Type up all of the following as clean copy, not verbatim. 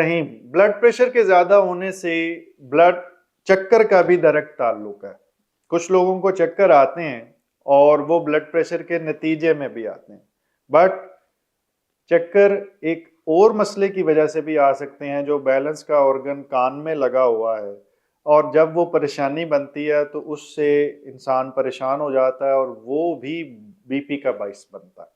रहीम, blood pressure के ज़्यादा होने से ब्लड चक्कर का भी डायरेक्ट ताल्लुक है। कुछ लोगों को चक्कर आते हैं और वो ब्लड प्रेशर के नतीजे में भी आते हैं, बट चक्कर एक और मसले की वजह से भी आ सकते हैं, जो बैलेंस का ऑर्गन कान में लगा हुआ है, और जब वो परेशानी बनती है तो उससे इंसान परेशान हो जाता है और वो भी बीपी का बाइस बनता है।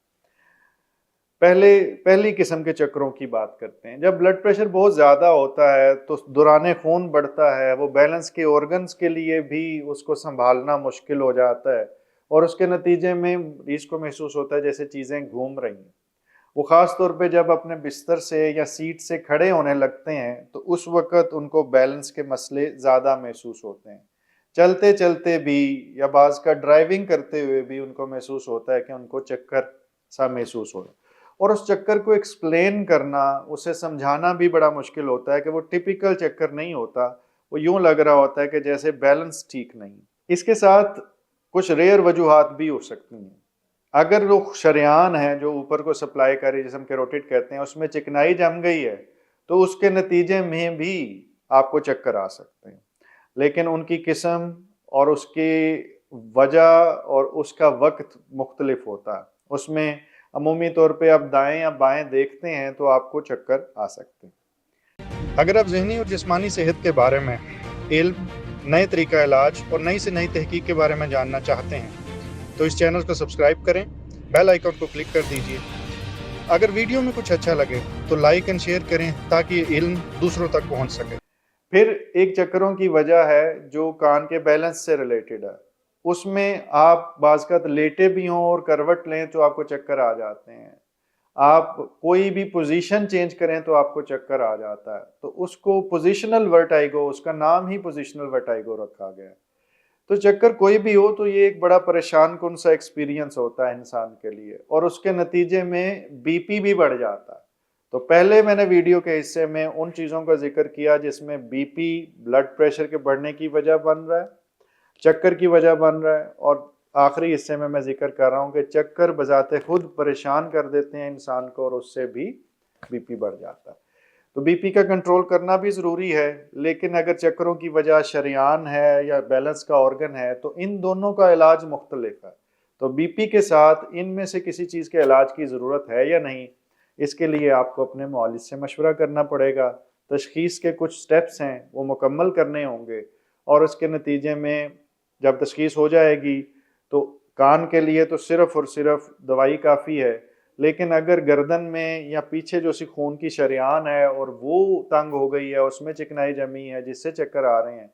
पहली किस्म के चक्करों की बात करते हैं। जब ब्लड प्रेशर बहुत ज़्यादा होता है तो दौरान खून बढ़ता है, वो बैलेंस के ऑर्गन्स के लिए भी उसको संभालना मुश्किल हो जाता है, और उसके नतीजे में मरीज को महसूस होता है जैसे चीज़ें घूम रही हैं। वो ख़ास तौर पे जब अपने बिस्तर से या सीट से खड़े होने लगते हैं तो उस वक़्त उनको बैलेंस के मसले ज़्यादा महसूस होते हैं। चलते चलते भी या बाज़ का ड्राइविंग करते हुए भी उनको महसूस होता है कि उनको चक्कर सा महसूस हो रहा है, और उस चक्कर को एक्सप्लेन करना, उसे समझाना भी बड़ा मुश्किल होता है कि वो टिपिकल चक्कर नहीं होता, वो यूँ लग रहा होता है कि जैसे बैलेंस ठीक नहीं। इसके साथ कुछ रेयर वजूहात भी हो सकती हैं। अगर वो शरेआन है जो ऊपर को सप्लाई कर रही है, जिसे हम कैरोटिड कहते हैं, उसमें चिकनाई जम गई है तो उसके नतीजे में भी आपको चक्कर आ सकते हैं। लेकिन उनकी किस्म और उसकी वजह और उसका वक्त मुख्तलिफ होता है। उसमें अमूमी तौर पे आप दाएं या बाएं देखते हैं तो आपको चक्कर आ सकते हैं। अगर आप ज़हनी और जिस्मानी सेहत के बारे में इल्म, नए तरीका इलाज और नई से नई तहकीक के बारे में जानना चाहते हैं तो इस चैनल को सब्सक्राइब करें, बेल आइकन को क्लिक कर दीजिए। अगर वीडियो में कुछ अच्छा लगे तो लाइक एंड शेयर करें ताकि ये इल्म दूसरों तक पहुंच सके। फिर एक चक्करों की वजह है जो कान के बैलेंस से रिलेटेड है। उसमें आप बाज़ लेटे भी हों और करवट लें तो आपको चक्कर आ जाते हैं। आप कोई भी पोजीशन चेंज करें तो आपको चक्कर आ जाता है, तो उसको पोजीशनल वर्टाइगो, उसका नाम ही पोजीशनल वर्टाइगो रखा गया है। तो चक्कर कोई भी हो तो ये एक बड़ा परेशान कुन सा एक्सपीरियंस होता है इंसान के लिए, और उसके नतीजे में बीपी भी बढ़ जाता है। तो पहले मैंने वीडियो के हिस्से में उन चीज़ों का जिक्र किया जिसमें बीपी ब्लड प्रेशर के बढ़ने की वजह बन रहा है, चक्कर की वजह बन रहा है, और आखिरी हिस्से में मैं जिक्र कर रहा हूँ कि चक्कर बजाते खुद परेशान कर देते हैं इंसान को और उससे भी बीपी बढ़ जाता है। तो बीपी का कंट्रोल करना भी ज़रूरी है, लेकिन अगर चक्करों की वजह शरेआन है या बैलेंस का ऑर्गन है तो इन दोनों का इलाज मुख्तलिफ है। तो बीपी के साथ इनमें से किसी चीज़ के इलाज की ज़रूरत है या नहीं, इसके लिए आपको अपने मुआलिज से मशवरा करना पड़ेगा। तशख़ीस के कुछ स्टेप्स हैं वो मुकम्मल करने होंगे, और उसके नतीजे में जब तशख़ीस हो जाएगी तो कान के लिए तो सिर्फ़ और सिर्फ दवाई काफ़ी है, लेकिन अगर गर्दन में या पीछे जो सी खून की शरेआन है और वो तंग हो गई है, उसमें चिकनाई जमी है जिससे चक्कर आ रहे हैं,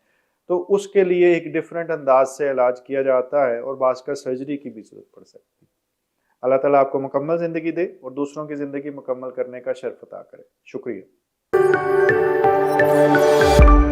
तो उसके लिए एक डिफरेंट अंदाज से इलाज किया जाता है और बाज़ का सर्जरी की भी ज़रूरत पड़ सकती है। अल्लाह ताला आपको मुकम्मल ज़िंदगी दे और दूसरों की ज़िंदगी मुकम्मल करने का शर्फ अता करे। शुक्रिया।